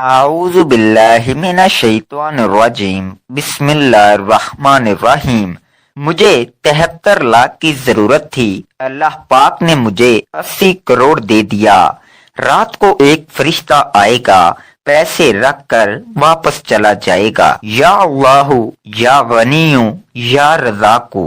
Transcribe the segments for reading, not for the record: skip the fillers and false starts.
اعوذ باللہ من الشیطان الرجیم بسم اللہ الرحمن الرحیم۔ مجھے 73 لاکھ کی ضرورت تھی، اللہ پاک نے مجھے 80 کروڑ دے دیا۔ رات کو ایک فرشتہ آئے گا، پیسے رکھ کر واپس چلا جائے گا۔ یا اللہ یا غنی یا رزاق۔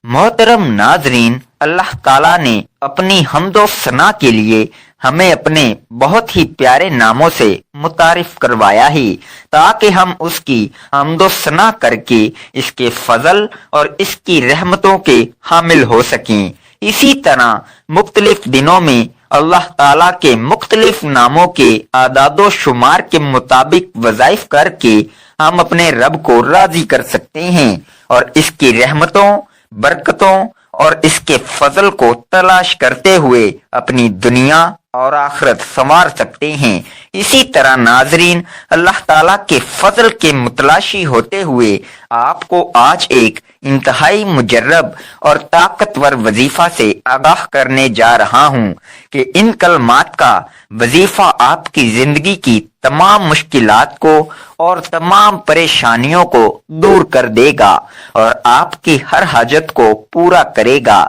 محترم ناظرین، اللہ تعالیٰ نے اپنی حمد و ثنا کے لیے ہمیں اپنے بہت ہی پیارے ناموں سے متعارف کروایا ہے تاکہ ہم اس کی حمد و ثنا کر کے اس کے فضل اور اس کی رحمتوں کے حامل ہو سکیں۔ اسی طرح مختلف دنوں میں اللہ تعالیٰ کے مختلف ناموں کے اعداد و شمار کے مطابق وظائف کر کے ہم اپنے رب کو راضی کر سکتے ہیں اور اس کی رحمتوں، برکتوں اور اس کے فضل کو تلاش کرتے ہوئے اپنی دنیا اور آخرت سنوار سکتے ہیں۔ اسی طرح ناظرین، اللہ تعالیٰ کے فضل کے متلاشی ہوتے ہوئے آپ کو آج ایک انتہائی مجرب اور طاقتور وظیفہ سے آگاہ کرنے جا رہا ہوں کہ ان کلمات کا وظیفہ آپ کی زندگی کی تمام مشکلات کو اور تمام پریشانیوں کو دور کر دے گا اور آپ کی ہر حاجت کو پورا کرے گا۔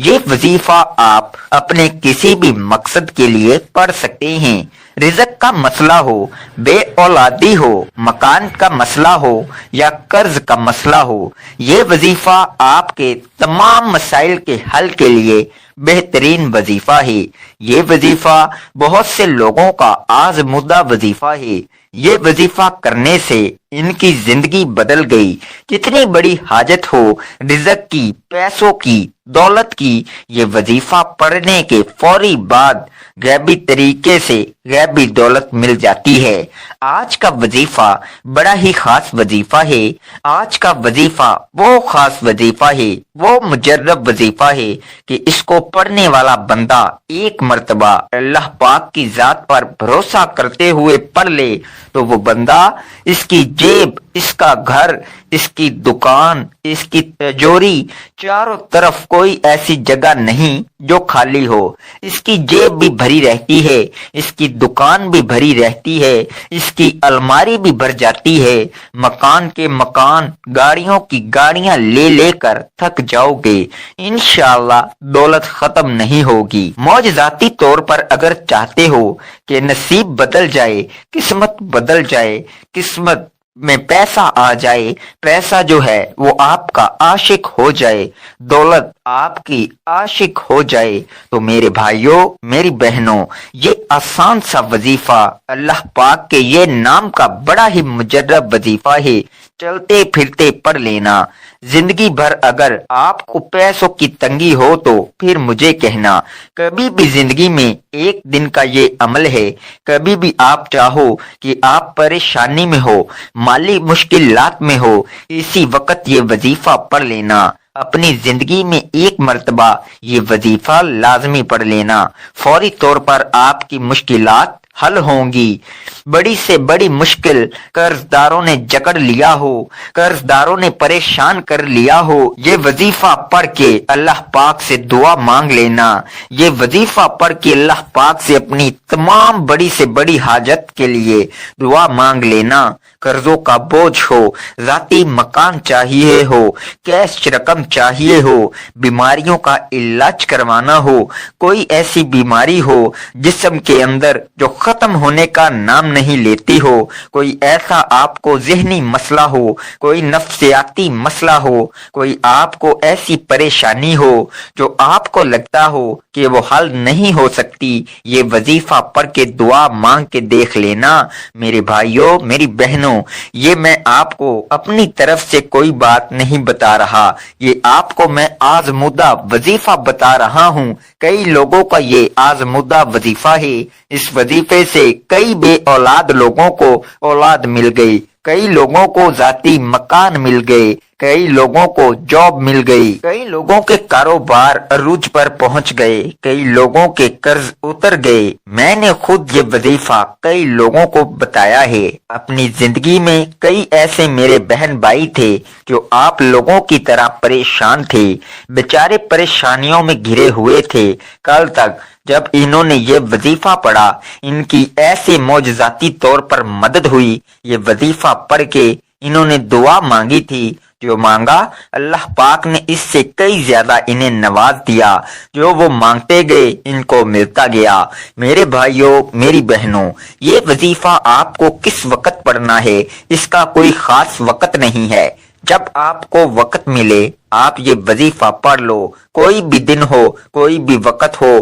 یہ وظیفہ آپ اپنے کسی بھی مقصد کے لیے پڑھ سکتے ہیں۔ رزق کا مسئلہ ہو، بے اولادی ہو، مکان کا مسئلہ ہو یا قرض کا مسئلہ ہو، یہ وظیفہ آپ کے تمام مسائل کے حل کے لیے بہترین وظیفہ ہے۔ یہ وظیفہ بہت سے لوگوں کا آزمودہ وظیفہ ہے۔ یہ وظیفہ کرنے سے ان کی زندگی بدل گئی۔ کتنی بڑی حاجت ہو، رزق کی، پیسوں کی، دولت کی، یہ وظیفہ پڑھنے کے فوری بعد غیبی طریقے سے غیبی دولت مل جاتی ہے۔ آج کا وظیفہ بڑا ہی خاص وظیفہ ہے۔ آج کا وظیفہ وہ خاص وظیفہ ہے، وہ مجرب وظیفہ ہے کہ اس کو پڑھنے والا بندہ ایک مرتبہ اللہ پاک کی ذات پر بھروسہ کرتے ہوئے پڑھ لے تو وہ بندہ، اس کی جیب، اس کا گھر، اس کی دکان، اس کی تجوری، چاروں طرف کوئی ایسی جگہ نہیں جو خالی ہو۔ اس کی جیب بھی بھری رہتی ہے، اس کی دکان بھی بھری رہتی ہے، اس کی الماری بھی بھر جاتی ہے۔ مکان کے مکان، گاڑیوں کی گاڑیاں لے لے کر تھک جاؤ گے، انشاءاللہ دولت ختم نہیں ہوگی۔ معجزاتی طور پر اگر چاہتے ہو کہ نصیب بدل جائے، قسمت بدل جائے، قسمت میں پیسہ آ جائے، پیسہ جو ہے وہ آپ کا عاشق ہو جائے، دولت آپ کی عاشق ہو جائے، تو میرے بھائیوں، میری بہنوں، یہ آسان سا وظیفہ اللہ پاک کے یہ نام کا بڑا ہی مجرب وظیفہ ہے، چلتے پھرتے پڑھ لینا۔ زندگی بھر اگر آپ کو پیسوں کی تنگی ہو تو پھر مجھے کہنا۔ کبھی بھی زندگی میں ایک دن کا یہ عمل ہے، کبھی بھی آپ چاہو کہ آپ پریشانی میں ہو، مالی مشکلات میں ہو، اسی وقت یہ وظیفہ پڑھ لینا۔ اپنی زندگی میں ایک مرتبہ یہ وظیفہ لازمی پڑھ لینا، فوری طور پر آپ کی مشکلات حل ہوں گی۔ بڑی سے بڑی مشکل قرض داروں نے جکڑ لیا ہو، قرض داروں نے پریشان کر لیا ہو، یہ وظیفہ پڑھ کے اللہ پاک سے دعا مانگ لینا۔ یہ وظیفہ پڑھ کے اللہ پاک سے اپنی تمام بڑی سے بڑی حاجت کے لیے دعا مانگ لینا۔ قرضوں کا بوجھ ہو، ذاتی مکان چاہیے ہو، کیش رقم چاہیے ہو، بیماریوں کا علاج کروانا ہو، کوئی ایسی بیماری ہو جسم کے اندر جو ختم ہونے کا نام نہیں لیتی ہو، کوئی ایسا آپ کو ذہنی مسئلہ ہو، کوئی نفسیاتی مسئلہ ہو، کوئی آپ کو ایسی پریشانی ہو جو آپ کو لگتا ہو کہ وہ حل نہیں ہو سکتی، یہ وظیفہ پڑھ کے دعا مانگ کے دیکھ لینا۔ میرے بھائیوں، میری بہنوں، یہ میں آپ کو اپنی طرف سے کوئی بات نہیں بتا رہا، یہ آپ کو میں آزمودہ وظیفہ بتا رہا ہوں۔ کئی لوگوں کا یہ آزمودہ وظیفہ ہے، اس وظیفے سے کئی بے اولاد لوگوں کو اولاد مل گئی، کئی لوگوں کو ذاتی مکان مل گئے، کئی لوگوں کو جاب مل گئی، کئی لوگوں کے کاروبار عروج پر پہنچ گئے، کئی لوگوں کے قرض اتر گئے۔ میں نے خود یہ وظیفہ کئی لوگوں کو بتایا ہے۔ اپنی زندگی میں کئی ایسے میرے بہن بھائی تھے جو آپ لوگوں کی طرح پریشان تھے، بیچارے پریشانیوں میں گھرے ہوئے تھے۔ کل تک جب انہوں نے یہ وظیفہ پڑھا، ان کی ایسے معجزاتی طور پر مدد ہوئی۔ یہ وظیفہ پڑھ کے انہوں نے دعا مانگی تھی، جو مانگا اللہ پاک نے اس سے کئی زیادہ انہیں نواز دیا۔ جو وہ مانگتے گئے ان کو ملتا گیا۔ میرے بھائیوں، میری بہنوں، یہ وظیفہ آپ کو کس وقت پڑھنا ہے، اس کا کوئی خاص وقت نہیں ہے۔ جب آپ کو وقت ملے آپ یہ وظیفہ پڑھ لو۔ کوئی بھی دن ہو، کوئی بھی وقت ہو،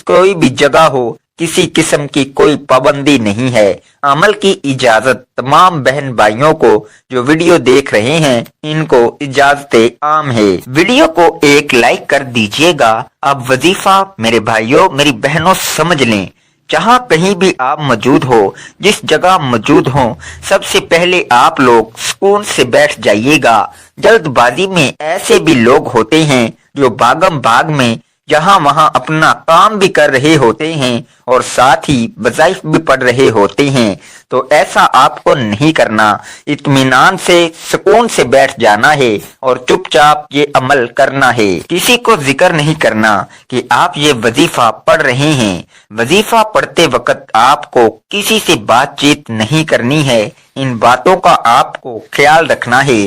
کوئی بھی جگہ ہو، کسی قسم کی کوئی پابندی نہیں ہے۔ عمل کی اجازت تمام بہن بھائیوں کو جو ویڈیو دیکھ رہے ہیں ان کو اجازت عام ہے۔ ویڈیو کو ایک لائک کر دیجئے گا۔ اب وظیفہ میرے بھائیوں، میری بہنوں سمجھ لیں۔ جہاں کہیں بھی آپ موجود ہو، جس جگہ موجود ہوں، سب سے پہلے آپ لوگ سکون سے بیٹھ جائیے گا۔ جلد بازی میں ایسے بھی لوگ ہوتے ہیں جو بھاگم بھاگ میں یہاں وہاں اپنا کام بھی کر رہے ہوتے ہیں اور ساتھ ہی وظائف بھی پڑھ رہے ہوتے ہیں، تو ایسا آپ کو نہیں کرنا۔ اطمینان سے سکون سے بیٹھ جانا ہے اور چپ چاپ یہ عمل کرنا ہے۔ کسی کو ذکر نہیں کرنا کہ آپ یہ وظیفہ پڑھ رہے ہیں۔ وظیفہ پڑھتے وقت آپ کو کسی سے بات چیت نہیں کرنی ہے۔ ان باتوں کا آپ کو خیال رکھنا ہے۔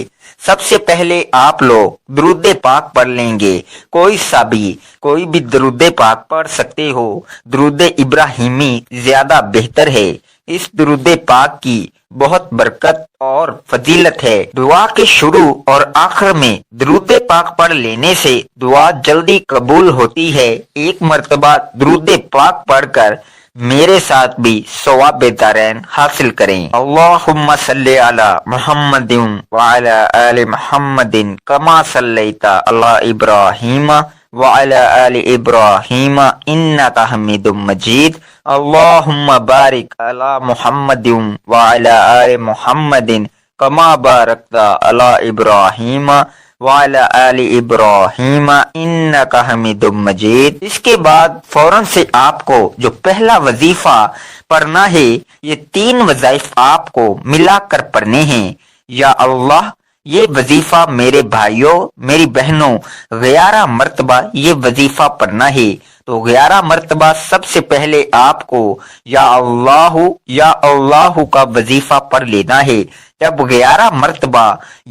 سب سے پہلے آپ لوگ درود پاک پڑھ لیں گے۔ کوئی بھی درود پاک پڑھ سکتے ہو۔ درود ابراہیمی زیادہ بہتر ہے۔ اس درود پاک کی بہت برکت اور فضیلت ہے۔ دعا کے شروع اور آخر میں درود پاک پڑھ لینے سے دعا جلدی قبول ہوتی ہے۔ ایک مرتبہ درود پاک پڑھ کر میرے ساتھ بھی ثواب دارین حاصل کریں۔ اللہم صلی علی محمد وعلی آل محمد کما صلیت علی ابراہیم وعلی آل ابراہیم انک حمید مجید۔ اللہم بارک علی محمد وعلی آل محمد کما بارکت علی ابراہیم وعلی آل ابراہیم انک حمید مجید۔ اس کے بعد فوراً سے آپ کو جو پہلا وظیفہ پڑھنا ہے، یہ 3 وظائف آپ کو ملا کر پڑھنے ہیں۔ یا اللہ، یہ وظیفہ میرے بھائیوں، میری بہنوں 11 مرتبہ یہ وظیفہ پڑھنا ہے۔ تو 11 مرتبہ سب سے پہلے آپ کو یا اللہ کا وظیفہ پڑھ لینا ہے۔ جب 11 مرتبہ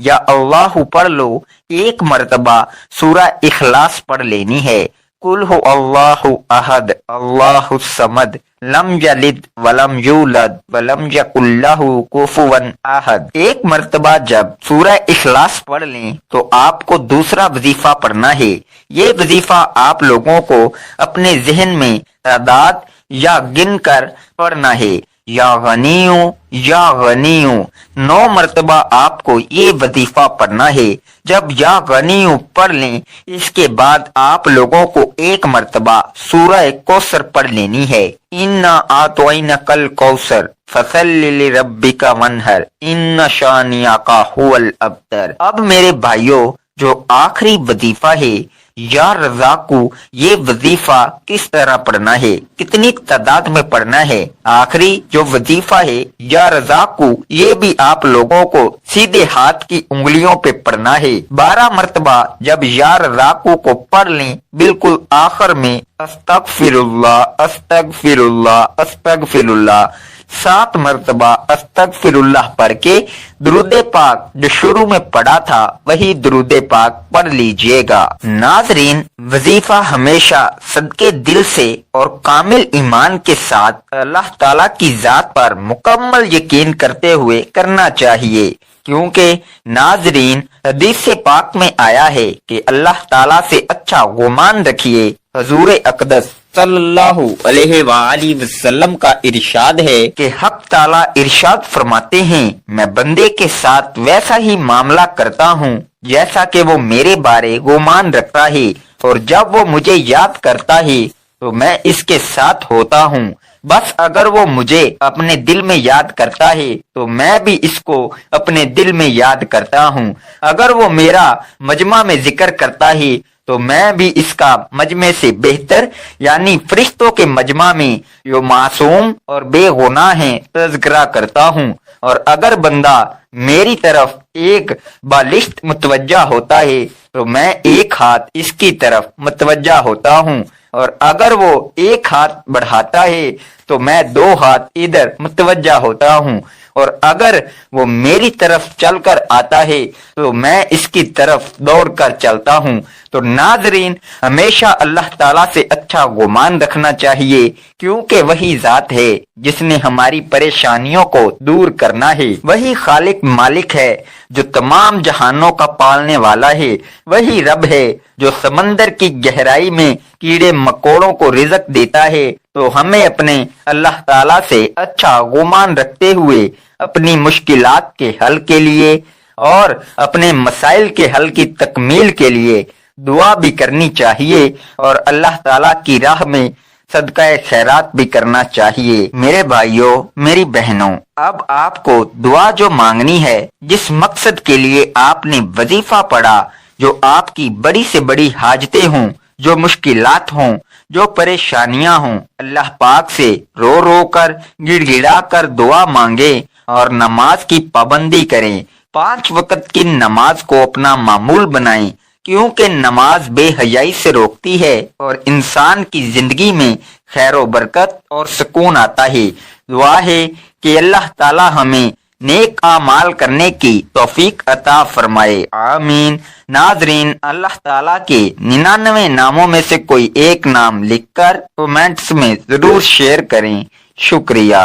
یا اللہ پڑھ لو، 1 مرتبہ سورہ اخلاص پڑھ لینی ہے۔ قل هو اللہ احد اللہ الصمد لم یلد ولم یولد ولم یکن لہ کفوا احد۔ 1 مرتبہ جب سورہ اخلاص پڑھ لیں تو آپ کو دوسرا وظیفہ پڑھنا ہے۔ یہ وظیفہ آپ لوگوں کو اپنے ذہن میں تعداد یا گن کر پڑھنا ہے۔ یا غنیوں یا غنیوں 9 مرتبہ آپ کو یہ وظیفہ پڑھنا ہے۔ جب یا غنیوں پڑھ لیں، اس کے بعد آپ لوگوں کو 1 مرتبہ سورہ کوثر پڑھ لینی ہے۔ اِنَّا أَعْطَيْنَاكَ الْكَوْثَرَ فَصَلِّ لِرَبِّكَ وَانْحَرْ إِنَّ شَانِئَكَ هُوَ الْأَبْتَرُ۔ اب میرے بھائیوں، جو آخری وظیفہ ہے یا رزاقو، یہ وظیفہ کس طرح پڑھنا ہے، کتنی تعداد میں پڑھنا ہے؟ آخری جو وظیفہ ہے یا رزاقو، یہ بھی آپ لوگوں کو سیدھے ہاتھ کی انگلیوں پہ پڑھنا ہے۔ 12 مرتبہ جب یا رزاقو کو پڑھ لیں، بالکل آخر میں استغفر اللہ استغفر اللہ استغفر اللہ 7 مرتبہ استغفر اللہ پڑھ کے درود پاک جو شروع میں پڑھا تھا وہی درود پاک پڑھ لیجئے گا۔ ناظرین، وظیفہ ہمیشہ صدقے دل سے اور کامل ایمان کے ساتھ اللہ تعالیٰ کی ذات پر مکمل یقین کرتے ہوئے کرنا چاہیے، کیونکہ ناظرین حدیث پاک میں آیا ہے کہ اللہ تعالیٰ سے اچھا گمان رکھیے۔ حضور اقدس صلی اللہ علیہ وآلہ وسلم کا ارشاد ہے کہ حق تعالیٰ ارشاد فرماتے ہیں، میں بندے کے ساتھ ویسا ہی معاملہ کرتا ہوں جیسا کہ وہ میرے بارے گمان رکھتا ہے، اور جب وہ مجھے یاد کرتا ہے تو میں اس کے ساتھ ہوتا ہوں۔ بس اگر وہ مجھے اپنے دل میں یاد کرتا ہے تو میں بھی اس کو اپنے دل میں یاد کرتا ہوں، اگر وہ میرا مجمع میں ذکر کرتا ہے تو میں بھی اس کا مجمع سے بہتر یعنی فرشتوں کے مجمع میں جو معصوم اور بے گناہ ہیں تذکرہ کرتا ہوں۔ اور اگر بندہ میری طرف ایک بالشت متوجہ ہوتا ہے تو میں ایک ہاتھ اس کی طرف متوجہ ہوتا ہوں، اور اگر وہ ایک ہاتھ بڑھاتا ہے تو میں 2 ہاتھ ادھر متوجہ ہوتا ہوں، اور اگر وہ میری طرف چل کر آتا ہے تو میں اس کی طرف دوڑ کر چلتا ہوں۔ تو ناظرین، ہمیشہ اللہ تعالیٰ سے اچھا گمان رکھنا چاہیے، کیونکہ وہی ذات ہے جس نے ہماری پریشانیوں کو دور کرنا ہے، وہی خالق مالک ہے جو تمام جہانوں کا پالنے والا ہے، وہی رب ہے جو سمندر کی گہرائی میں کیڑے مکوڑوں کو رزق دیتا ہے۔ تو ہمیں اپنے اللہ تعالیٰ سے اچھا گمان رکھتے ہوئے اپنی مشکلات کے حل کے لیے اور اپنے مسائل کے حل کی تکمیل کے لیے دعا بھی کرنی چاہیے، اور اللہ تعالیٰ کی راہ میں صدقہ خیرات بھی کرنا چاہیے۔ میرے بھائیوں، میری بہنوں، اب آپ کو دعا جو مانگنی ہے، جس مقصد کے لیے آپ نے وظیفہ پڑھا، جو آپ کی بڑی سے بڑی حاجتیں ہوں، جو مشکلات ہوں، جو پریشانیاں ہوں، اللہ پاک سے رو رو کر گڑ گڑا کر دعا مانگیں اور نماز کی پابندی کریں۔ 5 وقت کی نماز کو اپنا معمول بنائیں، کیونکہ نماز بے حیائی سے روکتی ہے اور انسان کی زندگی میں خیر و برکت اور سکون آتا ہے۔ دعا ہے کہ اللہ تعالی ہمیں نیک اعمال کرنے کی توفیق عطا فرمائے، آمین۔ ناظرین، اللہ تعالیٰ کے 99 ناموں میں سے کوئی ایک نام لکھ کر کومنٹس میں ضرور شیئر کریں۔ شکریہ۔